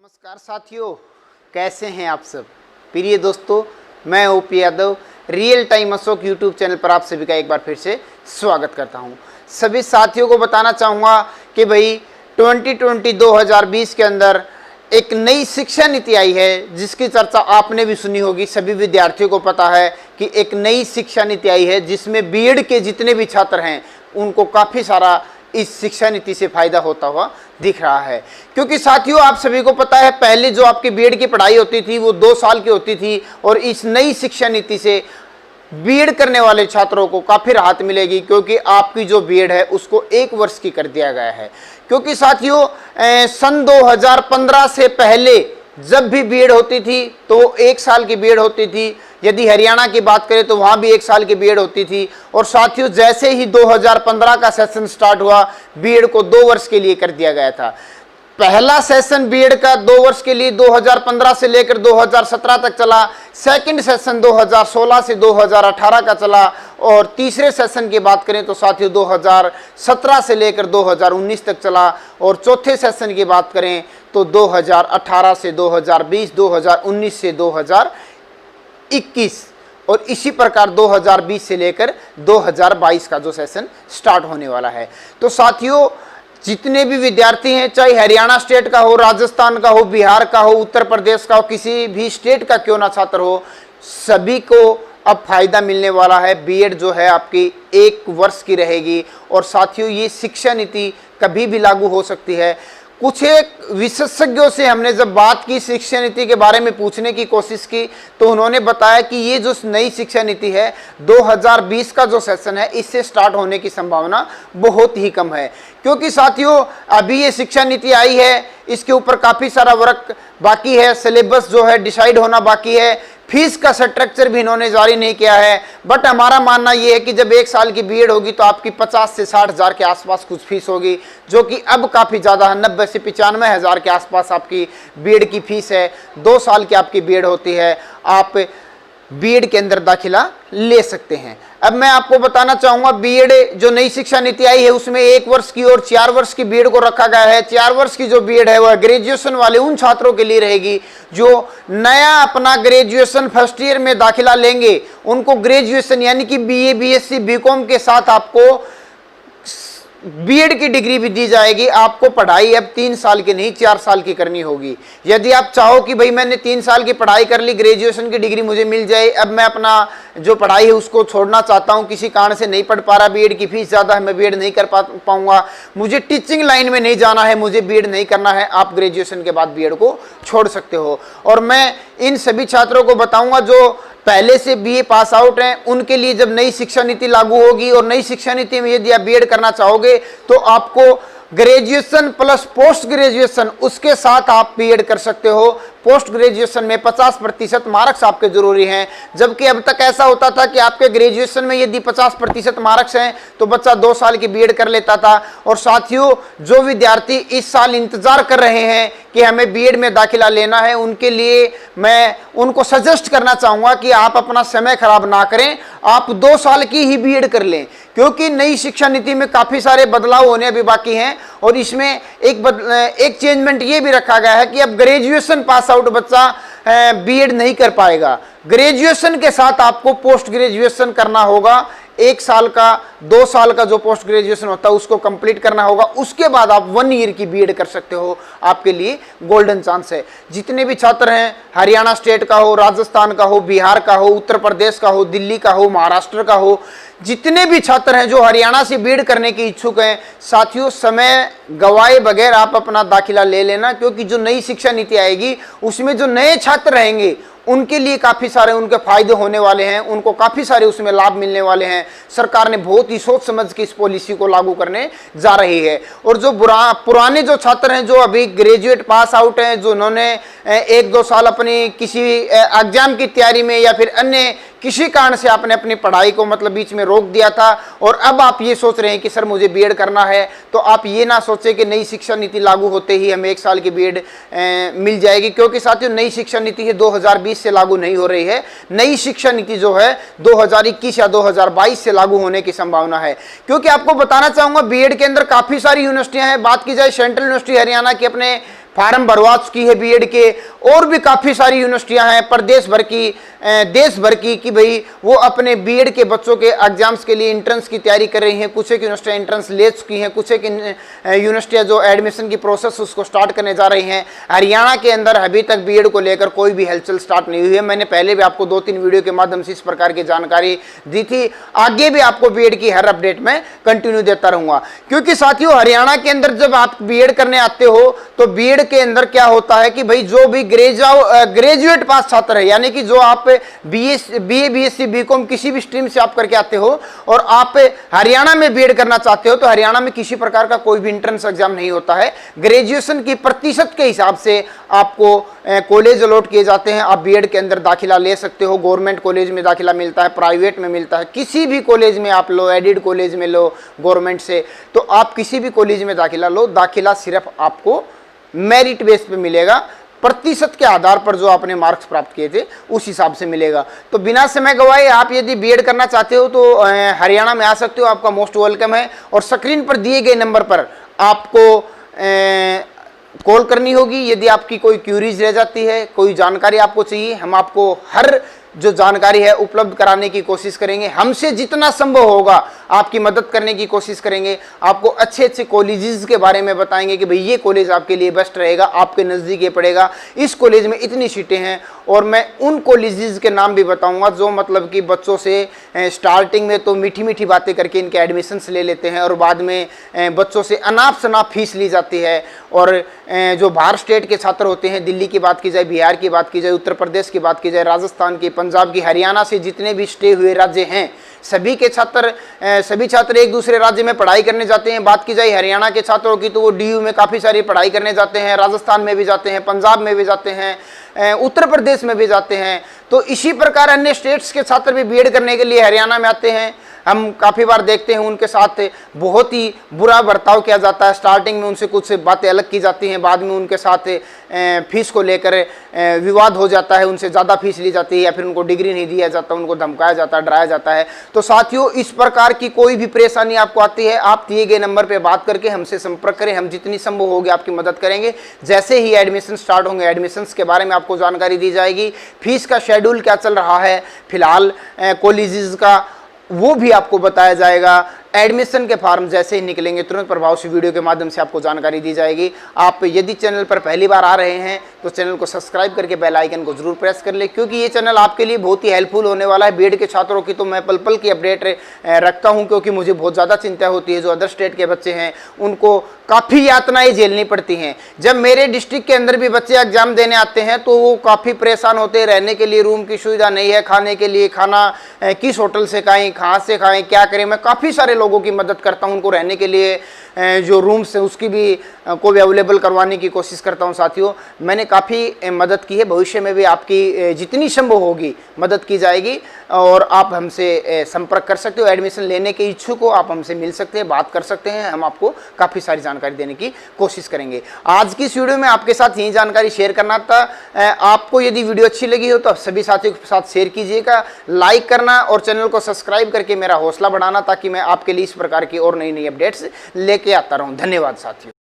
नमस्कार साथियों, कैसे हैं आप सब। प्रिय दोस्तों, मैं OP Yadav real time Ashok YouTube channel पर आप सभी का एक बार फिर से स्वागत करता हूं। सभी साथियों को बताना चाहूँगा कि भाई 2020 के अंदर एक नई शिक्षा नीति आई है जिसकी चर्चा आपने भी सुनी होगी। सभी विद्यार्थियों को पता है कि एक नई शिक्षा नीति आई है जिसमें बीएड के जितने भी छात्र हैं उनको काफ़ी सारा इस शिक्षा नीति से फायदा होता हुआ दिख रहा है। क्योंकि साथियों, आप सभी को पता है पहले जो आपकी बीएड की पढ़ाई होती थी वो 2 साल की होती थी और इस नई शिक्षा नीति से बीएड करने वाले छात्रों को काफ़ी राहत मिलेगी, क्योंकि आपकी जो बीएड है उसको 1 वर्ष की कर दिया गया है। क्योंकि साथियों, सन 2015 से पहले जब भी बीएड होती थी तो 1 साल की बीएड होती थी। यदि हरियाणा की बात करें तो वहाँ भी 1 साल की बीएड होती थी। और साथियों, जैसे ही 2015 का सेशन स्टार्ट हुआ, बीएड को 2 वर्ष के लिए कर दिया गया था। पहला सेशन बीएड का 2 वर्ष के लिए 2015 से लेकर 2017 तक चला। सेकंड सेशन 2016 से 2018 का चला। और तीसरे सेशन की बात करें तो साथियों 2017 से लेकर 2019 तक चला। और चौथे सेशन की बात करें तो 2018 से 2020, 2019 से 2021 और इसी प्रकार 2020 से लेकर 2022 का जो सेशन स्टार्ट होने वाला है। तो साथियों, जितने भी विद्यार्थी हैं, चाहे हरियाणा स्टेट का हो, राजस्थान का हो, बिहार का हो, उत्तर प्रदेश का हो, किसी भी स्टेट का क्यों ना छात्र हो, सभी को अब फायदा मिलने वाला है। बीएड जो है आपकी 1 वर्ष की रहेगी। और साथियों, ये शिक्षा नीति कभी भी लागू हो सकती है। कुछ एक विशेषज्ञों से हमने जब बात की, शिक्षा नीति के बारे में पूछने की कोशिश की, तो उन्होंने बताया कि ये जो नई शिक्षा नीति है 2020 का जो सेशन है इससे स्टार्ट होने की संभावना बहुत ही कम है। क्योंकि साथियों, अभी ये शिक्षा नीति आई है, इसके ऊपर काफ़ी सारा वर्क बाकी है, सिलेबस जो है डिसाइड होना बाकी है, फीस का स्ट्रक्चर भी इन्होंने जारी नहीं किया है। बट हमारा मानना यह है कि जब 1 साल की बीएड होगी तो आपकी 50 से 60 हज़ार के आसपास कुछ फीस होगी, जो कि अब काफ़ी ज़्यादा है। 90 से 95 हज़ार के आसपास आपकी बीएड की फीस है। 2 साल की आपकी बीएड होती है, आप बीएड के अंदर दाखिला ले सकते हैं। अब मैं आपको बताना चाहूँगा, बीएड जो नई शिक्षा नीति आई है उसमें 1 वर्ष की और 4 वर्ष की बीएड को रखा गया है। 4 वर्ष की जो बीएड है वह ग्रेजुएशन वाले उन छात्रों के लिए रहेगी जो नया अपना ग्रेजुएशन फर्स्ट ईयर में दाखिला लेंगे। उनको ग्रेजुएशन यानी कि बीए, बीएससी, बीकॉम के साथ आपको बीएड की डिग्री भी दी जाएगी। आपको पढ़ाई अब 3 साल की नहीं 4 साल की करनी होगी। यदि आप चाहो कि भाई मैंने 3 साल की पढ़ाई कर ली, ग्रेजुएशन की डिग्री मुझे मिल जाए, अब मैं अपना जो पढ़ाई है उसको छोड़ना चाहता हूं, किसी कारण से नहीं पढ़ पा रहा, बीएड की फीस ज़्यादा है, मैं बीएड नहीं कर पाऊंगा, मुझे टीचिंग लाइन में नहीं जाना है, मुझे बीएड नहीं करना है, आप ग्रेजुएशन के बाद बीएड को छोड़ सकते हो। और मैं इन सभी छात्रों को बताऊंगा जो पहले से बीए पास आउट हैं, उनके लिए जब नई शिक्षा नीति लागू होगी और नई शिक्षा नीति में यदि आप बीएड करना चाहोगे तो आपको ग्रेजुएशन प्लस पोस्ट ग्रेजुएशन उसके साथ आप बीएड कर सकते हो। पोस्ट ग्रेजुएशन में 50% मार्क्स आपके जरूरी हैं, जबकि अब तक ऐसा होता था कि आपके ग्रेजुएशन में यदि 50% मार्क्स हैं तो बच्चा 2 साल की बीएड कर लेता था। और साथियों, जो विद्यार्थी इस साल इंतजार कर रहे हैं कि हमें बीएड में दाखिला लेना है, उनके लिए मैं उनको सजेस्ट करना चाहूँगा कि आप अपना समय खराब ना करें, आप 2 साल की ही बीएड कर लें। क्योंकि नई शिक्षा नीति में काफ़ी सारे बदलाव होने अभी बाकी हैं। और इसमें एक चेंजमेंट ये भी रखा गया है कि अब ग्रेजुएशन पास आउट बच्चा बीएड नहीं कर पाएगा। ग्रेजुएशन के साथ आपको पोस्ट ग्रेजुएशन करना होगा। 1 साल का 2 साल का जो पोस्ट ग्रेजुएशन होता है उसको कंप्लीट करना होगा, उसके बाद आप 1 ईयर की बीएड कर सकते हो। आपके लिए गोल्डन चांस है। जितने भी छात्र हैं, हरियाणा स्टेट का हो, राजस्थान का हो, बिहार का हो, उत्तर प्रदेश का हो, दिल्ली का हो, महाराष्ट्र का हो, जितने भी छात्र हैं जो हरियाणा से बीएड करने के इच्छुक हैं, साथियों समय गवाए बगैर आप अपना दाखिला ले लेना। क्योंकि जो नई शिक्षा नीति आएगी उसमें जो नए छात्र रहेंगे उनके लिए काफ़ी सारे उनके फायदे होने वाले हैं, उनको काफ़ी सारे उसमें लाभ मिलने वाले हैं। सरकार ने बहुत ही सोच समझ के इस पॉलिसी को लागू करने जा रही है। और जो पुराने जो छात्र हैं जो अभी ग्रेजुएट पास आउट हैं, जो उन्होंने 1-2 साल अपनी किसी एग्जाम की तैयारी में या फिर अन्य किसी कारण से आपने अपनी पढ़ाई को मतलब बीच में रोक दिया था और अब आप ये सोच रहे हैं कि सर मुझे बीएड करना है, तो आप ये ना सोचें कि नई शिक्षा नीति लागू होते ही हमें 1 साल की बीएड मिल जाएगी। क्योंकि साथियों, नई शिक्षा नीति है 2020 से लागू नहीं हो रही है। नई शिक्षा नीति जो है 2021 या 2022 से लागू होने की संभावना है। क्योंकि आपको बताना चाहूँगा, बीएड के अंदर काफ़ी सारी यूनिवर्सिटियाँ हैं। बात की जाए सेंट्रल यूनिवर्सिटी हरियाणा की अपने फार्म भरवा चुकी है बीएड के। और भी काफ़ी सारी यूनिवर्सिटियां हैं प्रदेश भर की, देश भर की, कि भाई वो अपने बीएड के बच्चों के एग्जाम्स के लिए एंट्रेंस की तैयारी कर रही हैं। कुछ एक यूनिवर्सिटियां एंट्रेंस ले चुकी हैं, कुछ एक यूनिवर्सिटियां जो एडमिशन की प्रोसेस उसको स्टार्ट करने जा रही हैं। हरियाणा के अंदर अभी तक बीएड को लेकर कोई भी हलचल स्टार्ट नहीं हुई है। मैंने पहले भी आपको 2-3 वीडियो के माध्यम से इस प्रकार की जानकारी दी थी। आगे भी आपको बीएड की हर अपडेट में कंटिन्यू देता रहूंगा, क्योंकि साथियों हरियाणा के अंदर जब आप बीएड करने आते हो तो बीएड के अंदर क्या होता है कि भाई जो भी ग्रेजुएट पास छात्र है, यानी कि जो आप बीए, बीएससी, बीकॉम किसी भी स्ट्रीम से आप करके आते हो और आप हरियाणा में बीएड करना चाहते हो, तो हरियाणा में किसी प्रकार का कोई भी एंट्रेंस एग्जाम नहीं होता है। ग्रेजुएशन की प्रतिशत के हिसाब से आपको कॉलेज अलॉट किए जाते हैं। आप बीएड के अंदर दाखिला ले सकते हो। गवर्नमेंट कॉलेज में दाखिला मिलता है, प्राइवेट में मिलता है, किसी भी कॉलेज में आप लो, एडिड कॉलेज में लो गवर्नमेंट से, तो आप किसी भी कॉलेज में दाखिला लो, दाखिला सिर्फ आपको मेरिट बेस पे मिलेगा, प्रतिशत के आधार पर जो आपने मार्क्स प्राप्त किए थे उस हिसाब से मिलेगा। तो बिना समय गवाए आप यदि बीएड करना चाहते हो तो हरियाणा में आ सकते हो, आपका मोस्ट वेलकम है। और स्क्रीन पर दिए गए नंबर पर आपको कॉल करनी होगी। यदि आपकी कोई क्यूरीज रह जाती है, कोई जानकारी आपको चाहिए, हम आपको हर जो जानकारी है उपलब्ध कराने की कोशिश करेंगे। हमसे जितना संभव होगा आपकी मदद करने की कोशिश करेंगे। आपको अच्छे अच्छे कॉलेजेस के बारे में बताएंगे कि भाई ये कॉलेज आपके लिए बेस्ट रहेगा, आपके नज़दीक ये पड़ेगा, इस कॉलेज में इतनी सीटें हैं। और मैं उन कॉलेजेस के नाम भी बताऊंगा जो मतलब कि बच्चों से स्टार्टिंग में तो मीठी मीठी बातें करके इनके एडमिशन्स ले लेते हैं और बाद में बच्चों से अनाप शनाप फीस ली जाती है। और जो बाहर स्टेट के छात्र होते हैं, दिल्ली की बात की जाए, बिहार की बात की जाए, उत्तर प्रदेश की बात की जाए, राजस्थान की, पंजाब की, हरियाणा से जितने भी स्टे हुए राज्य हैं, सभी छात्र एक दूसरे राज्य में पढ़ाई करने जाते हैं। बात की जाए हरियाणा के छात्रों की तो वो डीयू में काफ़ी सारी पढ़ाई करने जाते हैं, राजस्थान में भी जाते हैं, पंजाब में भी जाते हैं, उत्तर प्रदेश में भी जाते हैं। तो इसी प्रकार अन्य स्टेट्स के छात्र भी बीएड करने के लिए हरियाणा में आते हैं। हम काफ़ी बार देखते हैं उनके साथ बहुत ही बुरा बर्ताव किया जाता है। स्टार्टिंग में उनसे कुछ बातें अलग की जाती हैं, बाद में उनके साथ फीस को लेकर विवाद हो जाता है, उनसे ज़्यादा फीस ली जाती है या फिर उनको डिग्री नहीं दिया जाता, उनको धमकाया जाता है, डराया जाता है। तो साथियों इस प्रकार की कोई भी परेशानी आपको आती है, आप दिए गए नंबर पर बात करके हमसे संपर्क करें। हम जितनी संभव होगी आपकी मदद करेंगे। जैसे ही एडमिशन स्टार्ट होंगे, एडमिशन्स के बारे में आपको जानकारी दी जाएगी। फीस का शेड्यूल क्या चल रहा है फिलहाल कॉलेजेस का, वो भी आपको बताया जाएगा। एडमिशन के फॉर्म जैसे ही निकलेंगे तुरंत प्रभाव से वीडियो के माध्यम से आपको जानकारी दी जाएगी। आप यदि चैनल पर पहली बार आ रहे हैं तो चैनल को सब्सक्राइब करके बेल आइकन को जरूर प्रेस कर ले, क्योंकि ये चैनल आपके लिए बहुत ही हेल्पफुल होने वाला है। बीएड के छात्रों की तो मैं पल पल की अपडेट रखता हूं, क्योंकि मुझे बहुत ज़्यादा चिंता होती है। जो अदर स्टेट के बच्चे हैं उनको काफ़ी यातनाएं झेलनी पड़ती हैं। जब मेरे डिस्ट्रिक्ट के अंदर भी बच्चे एग्जाम देने आते हैं तो वो काफ़ी परेशान होते हैं। रहने के लिए रूम की सुविधा नहीं है, खाने के लिए खाना किस होटल से खाएँ, कहाँ से खाएँ, क्या करें। मैं काफ़ी सारे लोगों की मदद करता हूं, उनको रहने के लिए जो रूम्स है उसकी भी को भी अवेलेबल करवाने की कोशिश करता हूं। साथियों मैंने काफ़ी मदद की है, भविष्य में भी आपकी जितनी संभव होगी मदद की जाएगी और आप हमसे संपर्क कर सकते हो। एडमिशन लेने के इच्छुक हो आप हमसे मिल सकते हैं, बात कर सकते हैं। हम आपको काफ़ी सारी जानकारी देने की कोशिश करेंगे। आज की इस वीडियो में आपके साथ यही जानकारी शेयर करना था। आपको यदि वीडियो अच्छी लगी हो तो आप सभी साथियों के साथ शेयर कीजिएगा, लाइक करना और चैनल को सब्सक्राइब करके मेरा हौसला बढ़ाना, ताकि मैं आपके लिए इस प्रकार की और नई नई अपडेट्स लेके आता रहूं। धन्यवाद साथियों।